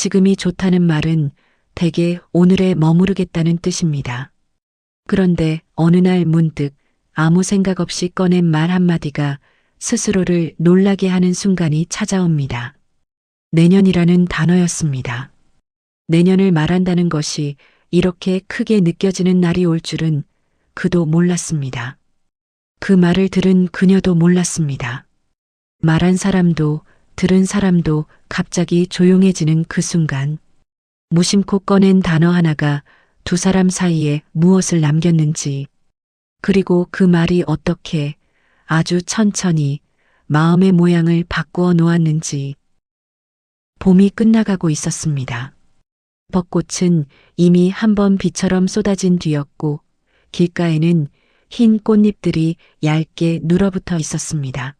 지금이 좋다는 말은 대개 오늘에 머무르겠다는 뜻입니다. 그런데 어느 날 문득 아무 생각 없이 꺼낸 말 한마디가 스스로를 놀라게 하는 순간이 찾아옵니다. 내년이라는 단어였습니다. 내년을 말한다는 것이 이렇게 크게 느껴지는 날이 올 줄은 그도 몰랐습니다. 그 말을 들은 그녀도 몰랐습니다. 말한 사람도 들은 사람도 갑자기 조용해지는 그 순간 무심코 꺼낸 단어 하나가 두 사람 사이에 무엇을 남겼는지, 그리고 그 말이 어떻게 아주 천천히 마음의 모양을 바꾸어 놓았는지. 봄이 끝나가고 있었습니다. 벚꽃은 이미 한 번 비처럼 쏟아진 뒤였고 길가에는 흰 꽃잎들이 얇게 눌어붙어 있었습니다.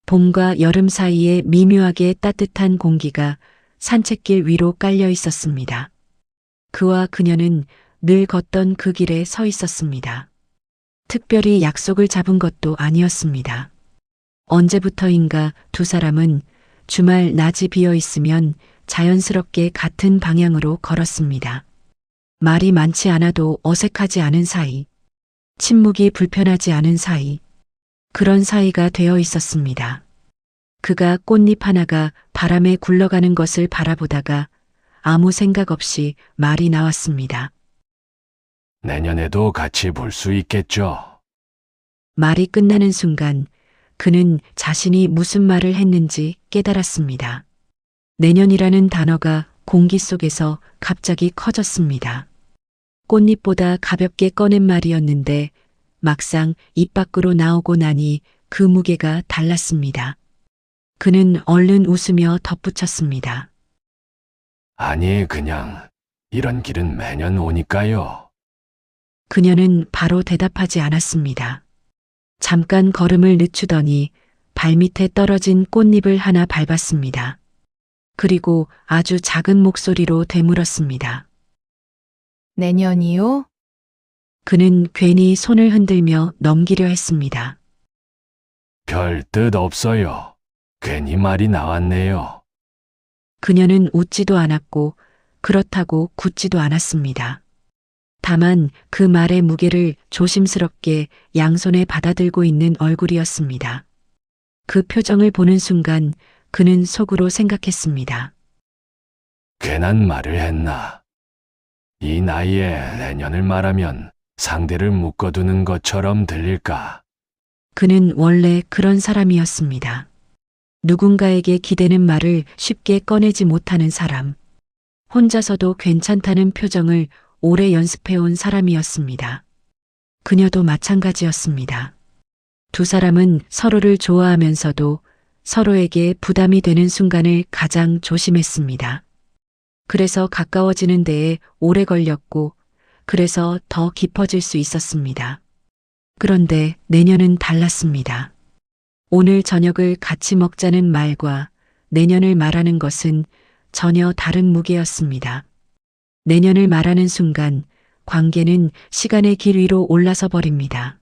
봄과 여름 사이에 미묘하게 따뜻한 공기가 산책길 위로 깔려 있었습니다. 그와 그녀는 늘 걷던 그 길에 서 있었습니다. 특별히 약속을 잡은 것도 아니었습니다. 언제부터인가 두 사람은 주말 낮이 비어 있으면 자연스럽게 같은 방향으로 걸었습니다. 말이 많지 않아도 어색하지 않은 사이, 침묵이 불편하지 않은 사이, 그런 사이가 되어 있었습니다. 그가 꽃잎 하나가 바람에 굴러가는 것을 바라보다가 아무 생각 없이 말이 나왔습니다. 내년에도 같이 볼 수 있겠죠? 말이 끝나는 순간 그는 자신이 무슨 말을 했는지 깨달았습니다. 내년이라는 단어가 공기 속에서 갑자기 커졌습니다. 꽃잎보다 가볍게 꺼낸 말이었는데 막상 입 밖으로 나오고 나니 그 무게가 달랐습니다. 그는 얼른 웃으며 덧붙였습니다. 아니, 그냥 이런 길은 매년 오니까요. 그녀는 바로 대답하지 않았습니다. 잠깐 걸음을 늦추더니 발밑에 떨어진 꽃잎을 하나 밟았습니다. 그리고 아주 작은 목소리로 되물었습니다. 내년이요? 그는 괜히 손을 흔들며 넘기려 했습니다. 별 뜻 없어요. 괜히 말이 나왔네요. 그녀는 웃지도 않았고 그렇다고 굳지도 않았습니다. 다만 그 말의 무게를 조심스럽게 양손에 받아들고 있는 얼굴이었습니다. 그 표정을 보는 순간 그는 속으로 생각했습니다. 괜한 말을 했나. 이 나이에 내년을 말하면 상대를 묶어두는 것처럼 들릴까. 그는 원래 그런 사람이었습니다. 누군가에게 기대는 말을 쉽게 꺼내지 못하는 사람. 혼자서도 괜찮다는 표정을 오래 연습해온 사람이었습니다. 그녀도 마찬가지였습니다. 두 사람은 서로를 좋아하면서도 서로에게 부담이 되는 순간을 가장 조심했습니다. 그래서 가까워지는 데에 오래 걸렸고, 그래서 더 깊어질 수 있었습니다. 그런데 내년은 달랐습니다. 오늘 저녁을 같이 먹자는 말과 내년을 말하는 것은 전혀 다른 무게였습니다. 내년을 말하는 순간 관계는 시간의 길 위로 올라서 버립니다.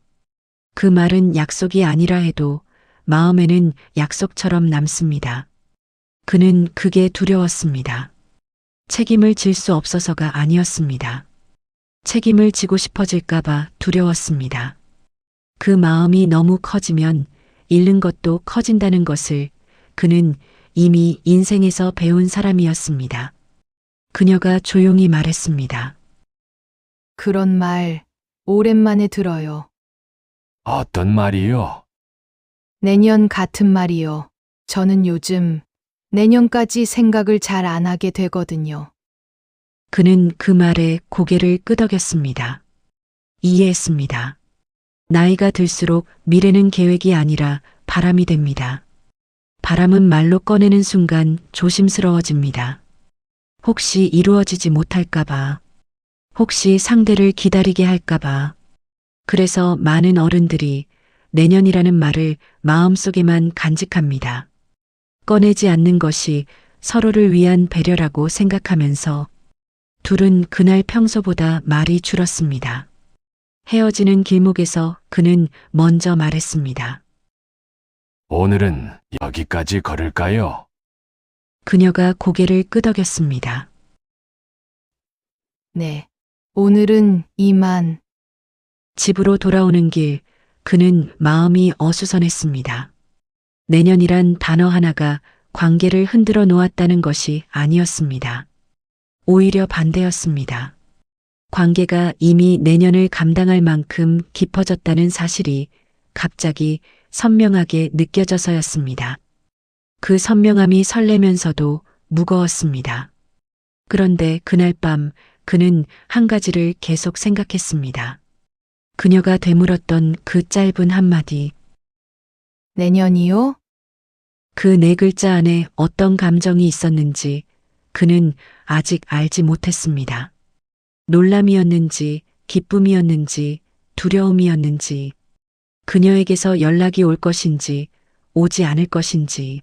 그 말은 약속이 아니라 해도 마음에는 약속처럼 남습니다. 그는 그게 두려웠습니다. 책임을 질 수 없어서가 아니었습니다. 책임을 지고 싶어질까봐 두려웠습니다. 그 마음이 너무 커지면 잃는 것도 커진다는 것을 그는 이미 인생에서 배운 사람이었습니다. 그녀가 조용히 말했습니다. 그런 말 오랜만에 들어요. 어떤 말이요? 내년 같은 말이요. 저는 요즘 내년까지 생각을 잘 안 하게 되거든요. 그는 그 말에 고개를 끄덕였습니다. 이해했습니다. 나이가 들수록 미래는 계획이 아니라 바람이 됩니다. 바람은 말로 꺼내는 순간 조심스러워집니다. 혹시 이루어지지 못할까봐, 혹시 상대를 기다리게 할까봐. 그래서 많은 어른들이 내년이라는 말을 마음속에만 간직합니다. 꺼내지 않는 것이 서로를 위한 배려라고 생각하면서 둘은 그날 평소보다 말이 줄었습니다. 헤어지는 길목에서 그는 먼저 말했습니다. 오늘은 여기까지 걸을까요? 그녀가 고개를 끄덕였습니다. 네. 오늘은 이만. 집으로 돌아오는 길, 그는 마음이 어수선했습니다. 내년이란 단어 하나가 관계를 흔들어 놓았다는 것이 아니었습니다. 오히려 반대였습니다. 관계가 이미 내년을 감당할 만큼 깊어졌다는 사실이 갑자기 선명하게 느껴져서였습니다. 그 선명함이 설레면서도 무거웠습니다. 그런데 그날 밤 그는 한 가지를 계속 생각했습니다. 그녀가 되물었던 그 짧은 한마디, 내년이요? 그 네 글자 안에 어떤 감정이 있었는지 그는 아직 알지 못했습니다. 놀람이었는지, 기쁨이었는지, 두려움이었는지, 그녀에게서 연락이 올 것인지, 오지 않을 것인지,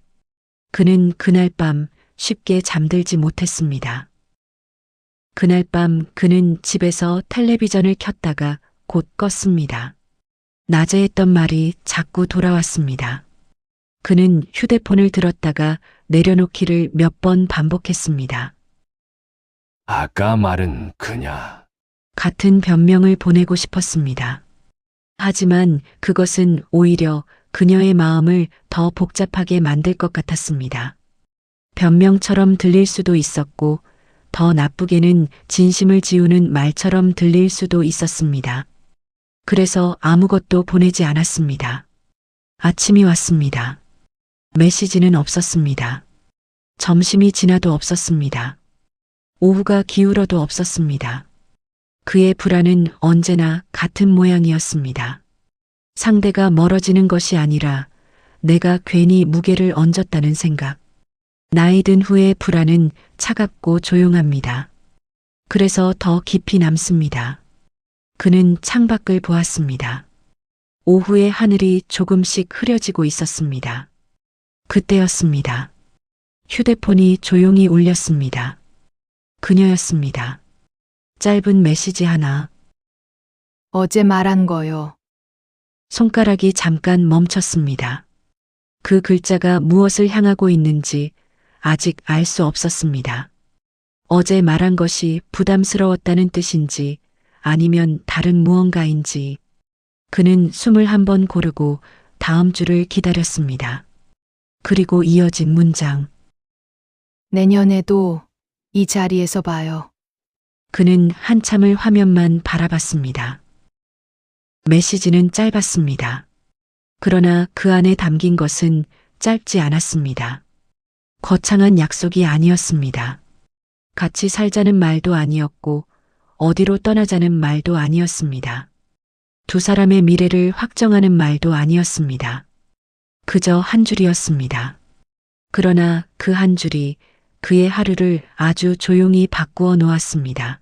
그는 그날 밤 쉽게 잠들지 못했습니다. 그날 밤 그는 집에서 텔레비전을 켰다가 곧 껐습니다. 낮에 했던 말이 자꾸 돌아왔습니다. 그는 휴대폰을 들었다가 내려놓기를 몇 번 반복했습니다. 아까 말은 그냐? 같은 변명을 보내고 싶었습니다. 하지만 그것은 오히려 그녀의 마음을 더 복잡하게 만들 것 같았습니다. 변명처럼 들릴 수도 있었고, 더 나쁘게는 진심을 지우는 말처럼 들릴 수도 있었습니다. 그래서 아무것도 보내지 않았습니다. 아침이 왔습니다. 메시지는 없었습니다. 점심이 지나도 없었습니다. 오후가 기울어도 없었습니다. 그의 불안은 언제나 같은 모양이었습니다. 상대가 멀어지는 것이 아니라 내가 괜히 무게를 얹었다는 생각. 나이 든 후의 불안은 차갑고 조용합니다. 그래서 더 깊이 남습니다. 그는 창밖을 보았습니다. 오후의 하늘이 조금씩 흐려지고 있었습니다. 그때였습니다. 휴대폰이 조용히 울렸습니다. 그녀였습니다. 짧은 메시지 하나. 어제 말한 거요. 손가락이 잠깐 멈췄습니다. 그 글자가 무엇을 향하고 있는지 아직 알 수 없었습니다. 어제 말한 것이 부담스러웠다는 뜻인지 아니면 다른 무언가인지 그는 숨을 한번 고르고 다음 줄을 기다렸습니다. 그리고 이어진 문장. 내년에도 이 자리에서 봐요. 그는 한참을 화면만 바라봤습니다. 메시지는 짧았습니다. 그러나 그 안에 담긴 것은 짧지 않았습니다. 거창한 약속이 아니었습니다. 같이 살자는 말도 아니었고 어디로 떠나자는 말도 아니었습니다. 두 사람의 미래를 확정하는 말도 아니었습니다. 그저 한 줄이었습니다. 그러나 그 한 줄이 그의 하루를 아주 조용히 바꾸어 놓았습니다.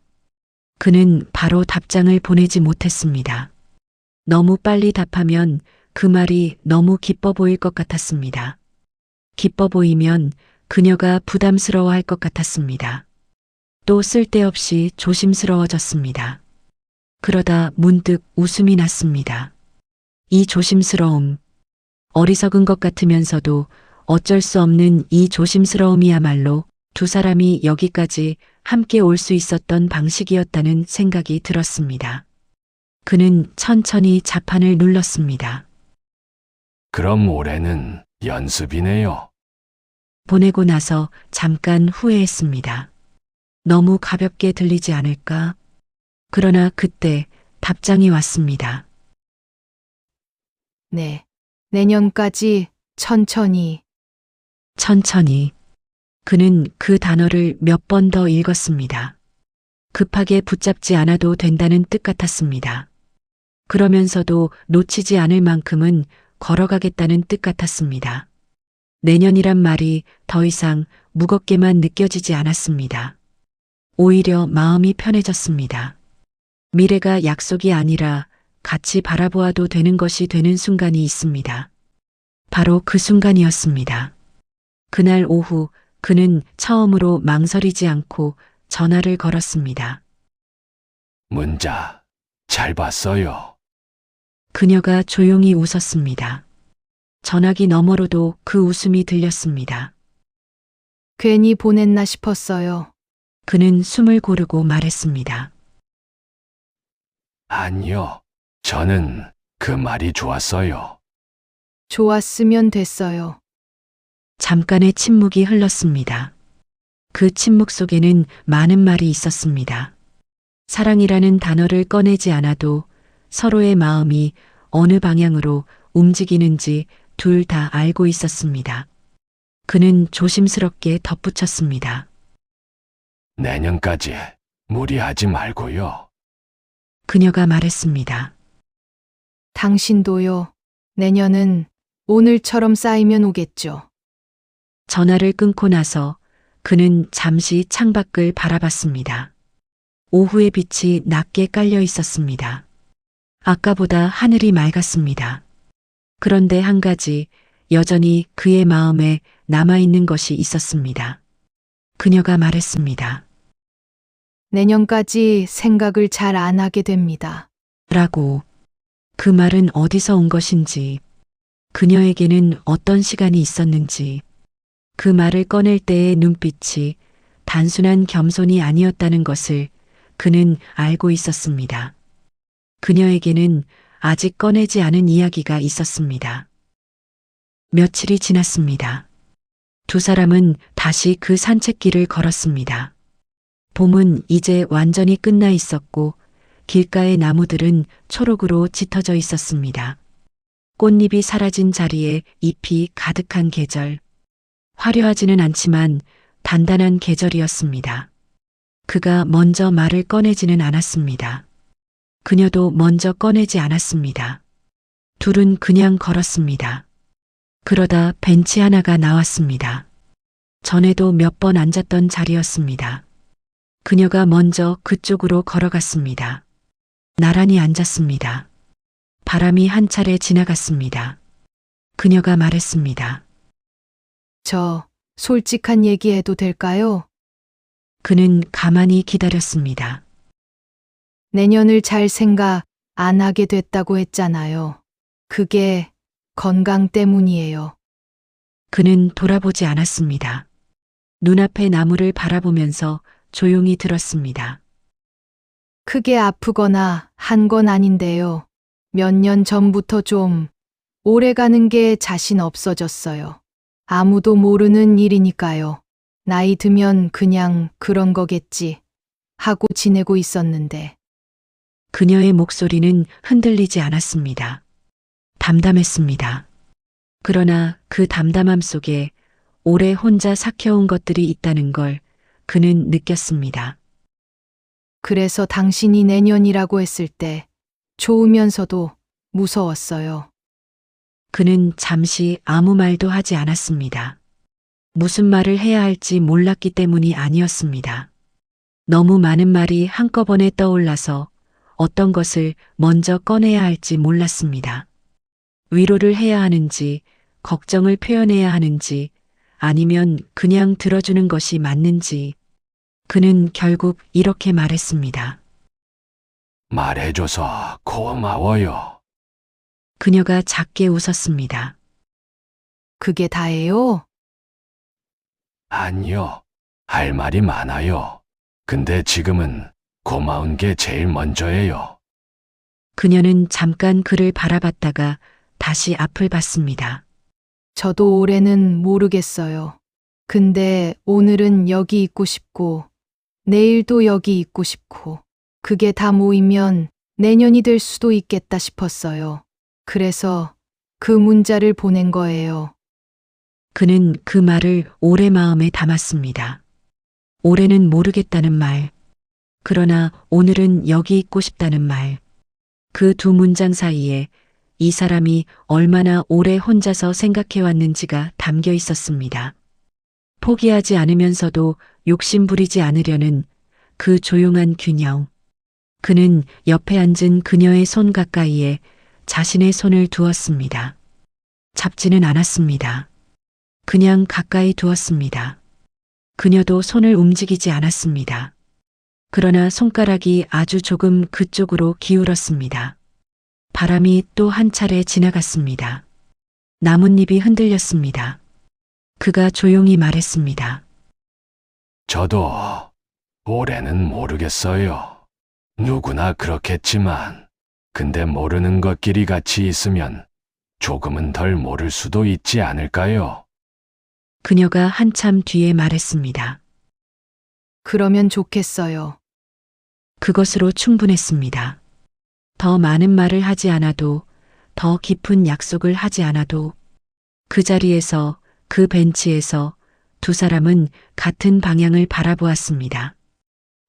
그는 바로 답장을 보내지 못했습니다. 너무 빨리 답하면 그 말이 너무 기뻐 보일 것 같았습니다. 기뻐 보이면 그녀가 부담스러워할 것 같았습니다. 또 쓸데없이 조심스러워졌습니다. 그러다 문득 웃음이 났습니다. 이 조심스러움, 어리석은 것 같으면서도 어쩔 수 없는 이 조심스러움이야말로 두 사람이 여기까지 함께 올 수 있었던 방식이었다는 생각이 들었습니다. 그는 천천히 자판을 눌렀습니다. 그럼 올해는 연습이네요. 보내고 나서 잠깐 후회했습니다. 너무 가볍게 들리지 않을까? 그러나 그때 답장이 왔습니다. 네. 내년까지 천천히. 천천히. 그는 그 단어를 몇 번 더 읽었습니다. 급하게 붙잡지 않아도 된다는 뜻 같았습니다. 그러면서도 놓치지 않을 만큼은 걸어가겠다는 뜻 같았습니다. 내년이란 말이 더 이상 무겁게만 느껴지지 않았습니다. 오히려 마음이 편해졌습니다. 미래가 약속이 아니라 같이 바라보아도 되는 것이 되는 순간이 있습니다. 바로 그 순간이었습니다. 그날 오후 그는 처음으로 망설이지 않고 전화를 걸었습니다. 문자 잘 봤어요. 그녀가 조용히 웃었습니다. 전화기 너머로도 그 웃음이 들렸습니다. 괜히 보냈나 싶었어요. 그는 숨을 고르고 말했습니다. 아니요. 저는 그 말이 좋았어요. 좋았으면 됐어요. 잠깐의 침묵이 흘렀습니다. 그 침묵 속에는 많은 말이 있었습니다. 사랑이라는 단어를 꺼내지 않아도 서로의 마음이 어느 방향으로 움직이는지 둘 다 알고 있었습니다. 그는 조심스럽게 덧붙였습니다. 내년까지 무리하지 말고요. 그녀가 말했습니다. 당신도요. 내년은 오늘처럼 쌓이면 오겠죠. 전화를 끊고 나서 그는 잠시 창밖을 바라봤습니다. 오후의 빛이 낮게 깔려 있었습니다. 아까보다 하늘이 맑았습니다. 그런데 한 가지 여전히 그의 마음에 남아있는 것이 있었습니다. 그녀가 말했습니다. 내년까지 생각을 잘 안 하게 됩니다. 라고. 그 말은 어디서 온 것인지, 그녀에게는 어떤 시간이 있었는지, 그 말을 꺼낼 때의 눈빛이 단순한 겸손이 아니었다는 것을 그는 알고 있었습니다. 그녀에게는 아직 꺼내지 않은 이야기가 있었습니다. 며칠이 지났습니다. 두 사람은 다시 그 산책길을 걸었습니다. 봄은 이제 완전히 끝나 있었고 길가의 나무들은 초록으로 짙어져 있었습니다. 꽃잎이 사라진 자리에 잎이 가득한 계절. 화려하지는 않지만 단단한 계절이었습니다. 그가 먼저 말을 꺼내지는 않았습니다. 그녀도 먼저 꺼내지 않았습니다. 둘은 그냥 걸었습니다. 그러다 벤치 하나가 나왔습니다. 전에도 몇 번 앉았던 자리였습니다. 그녀가 먼저 그쪽으로 걸어갔습니다. 나란히 앉았습니다. 바람이 한 차례 지나갔습니다. 그녀가 말했습니다. 저 솔직한 얘기해도 될까요? 그는 가만히 기다렸습니다. 내년을 잘 생각 안 하게 됐다고 했잖아요. 그게 건강 때문이에요. 그는 돌아보지 않았습니다. 눈앞의 나무를 바라보면서 조용히 들었습니다. 크게 아프거나 한 건 아닌데요. 몇 년 전부터 좀 오래 가는 게 자신 없어졌어요. 아무도 모르는 일이니까요. 나이 들면 그냥 그런 거겠지 하고 지내고 있었는데 그녀의 목소리는 흔들리지 않았습니다. 담담했습니다. 그러나 그 담담함 속에 오래 혼자 삭혀온 것들이 있다는 걸 그는 느꼈습니다. 그래서 당신이 내년이라고 했을 때 좋으면서도 무서웠어요. 그는 잠시 아무 말도 하지 않았습니다. 무슨 말을 해야 할지 몰랐기 때문이 아니었습니다. 너무 많은 말이 한꺼번에 떠올라서 어떤 것을 먼저 꺼내야 할지 몰랐습니다. 위로를 해야 하는지, 걱정을 표현해야 하는지, 아니면 그냥 들어주는 것이 맞는지, 그는 결국 이렇게 말했습니다. 말해줘서 고마워요. 그녀가 작게 웃었습니다. 그게 다예요? 아니요. 할 말이 많아요. 근데 지금은 고마운 게 제일 먼저예요. 그녀는 잠깐 그를 바라봤다가 다시 앞을 봤습니다. 저도 올해는 모르겠어요. 근데 오늘은 여기 있고 싶고, 내일도 여기 있고 싶고, 그게 다 모이면 내년이 될 수도 있겠다 싶었어요. 그래서 그 문자를 보낸 거예요. 그는 그 말을 오래 마음에 담았습니다. 올해는 모르겠다는 말, 그러나 오늘은 여기 있고 싶다는 말. 그 두 문장 사이에 이 사람이 얼마나 오래 혼자서 생각해왔는지가 담겨 있었습니다. 포기하지 않으면서도 욕심부리지 않으려는 그 조용한 균형. 그는 옆에 앉은 그녀의 손 가까이에 자신의 손을 두었습니다. 잡지는 않았습니다. 그냥 가까이 두었습니다. 그녀도 손을 움직이지 않았습니다. 그러나 손가락이 아주 조금 그쪽으로 기울었습니다. 바람이 또 한 차례 지나갔습니다. 나뭇잎이 흔들렸습니다. 그가 조용히 말했습니다. 저도 올해는 모르겠어요. 누구나 그렇겠지만, 근데 모르는 것끼리 같이 있으면 조금은 덜 모를 수도 있지 않을까요? 그녀가 한참 뒤에 말했습니다. 그러면 좋겠어요. 그것으로 충분했습니다. 더 많은 말을 하지 않아도, 더 깊은 약속을 하지 않아도, 그 자리에서, 그 벤치에서 두 사람은 같은 방향을 바라보았습니다.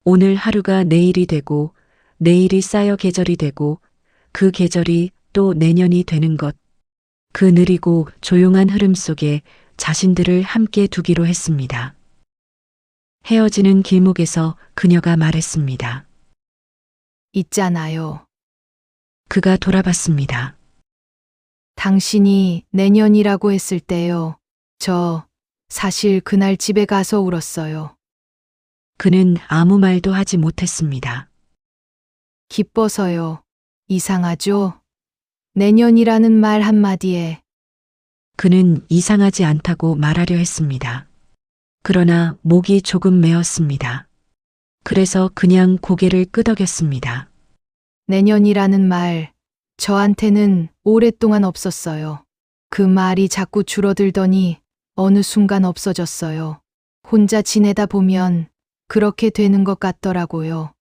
오늘 하루가 내일이 되고, 내일이 쌓여 계절이 되고, 그 계절이 또 내년이 되는 것. 그 느리고 조용한 흐름 속에 자신들을 함께 두기로 했습니다. 헤어지는 길목에서 그녀가 말했습니다. 있잖아요. 그가 돌아봤습니다. 당신이 내년이라고 했을 때요. 저 사실 그날 집에 가서 울었어요. 그는 아무 말도 하지 못했습니다. 기뻐서요. 이상하죠? 내년이라는 말 한마디에 그는 이상하지 않다고 말하려 했습니다. 그러나 목이 조금 메었습니다. 그래서 그냥 고개를 끄덕였습니다. 내년이라는 말 저한테는 오랫동안 없었어요. 그 말이 자꾸 줄어들더니 어느 순간 없어졌어요. 혼자 지내다 보면 그렇게 되는 것 같더라고요.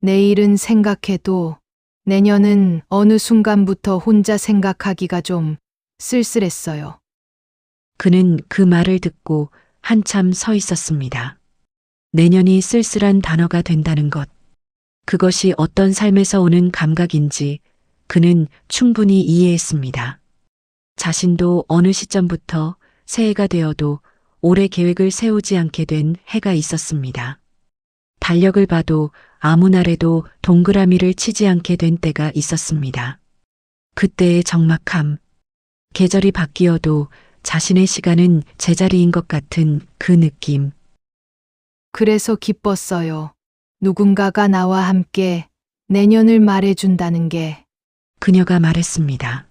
내일은 생각해도 내년은 어느 순간부터 혼자 생각하기가 좀 쓸쓸했어요. 그는 그 말을 듣고 한참 서 있었습니다. 내년이 쓸쓸한 단어가 된다는 것. 그것이 어떤 삶에서 오는 감각인지 그는 충분히 이해했습니다. 자신도 어느 시점부터 새해가 되어도 올해 계획을 세우지 않게 된 해가 있었습니다. 달력을 봐도 아무 날에도 동그라미를 치지 않게 된 때가 있었습니다. 그때의 적막함, 계절이 바뀌어도 자신의 시간은 제자리인 것 같은 그 느낌. 그래서 기뻤어요. 누군가가 나와 함께 내년을 말해준다는 게 그녀가 말했습니다.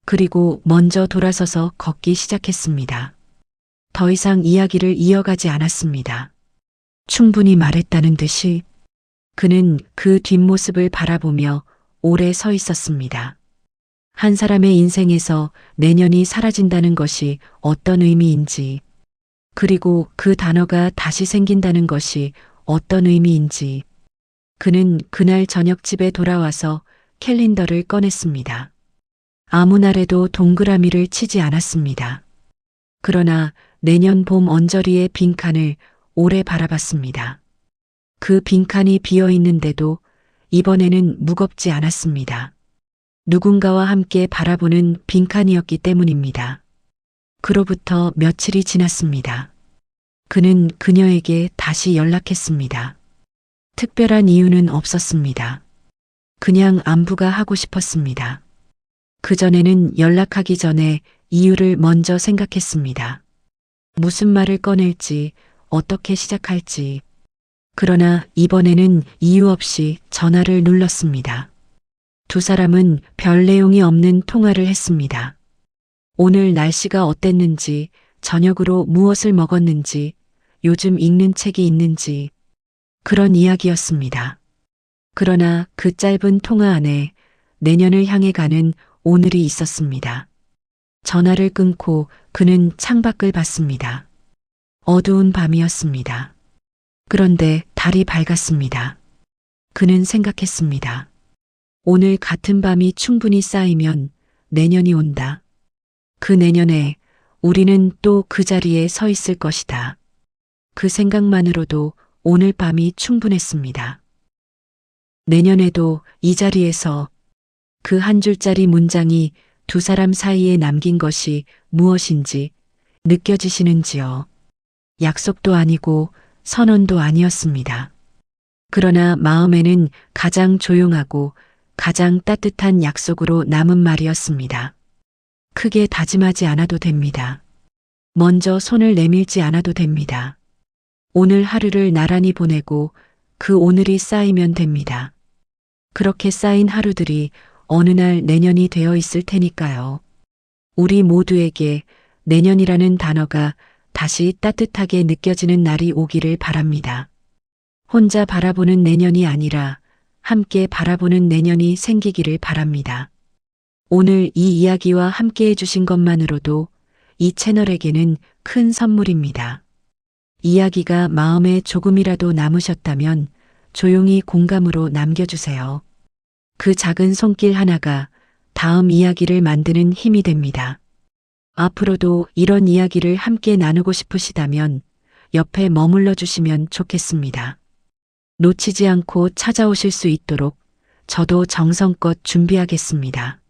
그리고 먼저 돌아서서 걷기 시작했습니다. 더 이상 이야기를 이어가지 않았습니다. 충분히 말했다는 듯이 그는 그 뒷모습을 바라보며 오래 서 있었습니다. 한 사람의 인생에서 내년이 사라진다는 것이 어떤 의미인지, 그리고 그 단어가 다시 생긴다는 것이 어떤 의미인지, 그는 그날 저녁 집에 돌아와서 캘린더를 꺼냈습니다. 아무 날에도 동그라미를 치지 않았습니다. 그러나 내년 봄 언저리의 빈칸을 오래 바라봤습니다. 그 빈칸이 비어 있는데도 이번에는 무겁지 않았습니다. 누군가와 함께 바라보는 빈칸이었기 때문입니다. 그로부터 며칠이 지났습니다. 그는 그녀에게 다시 연락했습니다. 특별한 이유는 없었습니다. 그냥 안부가 하고 싶었습니다. 그전에는 연락하기 전에 이유를 먼저 생각했습니다. 무슨 말을 꺼낼지, 어떻게 시작할지. 그러나 이번에는 이유 없이 전화를 눌렀습니다. 두 사람은 별 내용이 없는 통화를 했습니다. 오늘 날씨가 어땠는지, 저녁으로 무엇을 먹었는지, 요즘 읽는 책이 있는지, 그런 이야기였습니다. 그러나 그 짧은 통화 안에 내년을 향해 가는 오늘이 있었습니다. 전화를 끊고 그는 창밖을 봤습니다. 어두운 밤이었습니다. 그런데 달이 밝았습니다. 그는 생각했습니다. 오늘 같은 밤이 충분히 쌓이면 내년이 온다. 그 내년에 우리는 또 그 자리에 서 있을 것이다. 그 생각만으로도 오늘 밤이 충분했습니다. 내년에도 이 자리에서 그 한 줄짜리 문장이 두 사람 사이에 남긴 것이 무엇인지 느껴지시는지요? 약속도 아니고 선언도 아니었습니다. 그러나 마음에는 가장 조용하고 가장 따뜻한 약속으로 남은 말이었습니다. 크게 다짐하지 않아도 됩니다. 먼저 손을 내밀지 않아도 됩니다. 오늘 하루를 나란히 보내고 그 오늘이 쌓이면 됩니다. 그렇게 쌓인 하루들이 어느 날 내년이 되어 있을 테니까요. 우리 모두에게 내년이라는 단어가 다시 따뜻하게 느껴지는 날이 오기를 바랍니다. 혼자 바라보는 내년이 아니라 함께 바라보는 내년이 생기기를 바랍니다. 오늘 이 이야기와 함께 해주신 것만으로도 이 채널에게는 큰 선물입니다. 이야기가 마음에 조금이라도 남으셨다면 조용히 공감으로 남겨주세요. 그 작은 손길 하나가 다음 이야기를 만드는 힘이 됩니다. 앞으로도 이런 이야기를 함께 나누고 싶으시다면 옆에 머물러 주시면 좋겠습니다. 놓치지 않고 찾아오실 수 있도록 저도 정성껏 준비하겠습니다.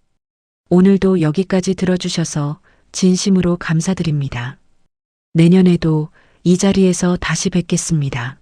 오늘도 여기까지 들어주셔서 진심으로 감사드립니다. 내년에도 이 자리에서 다시 뵙겠습니다.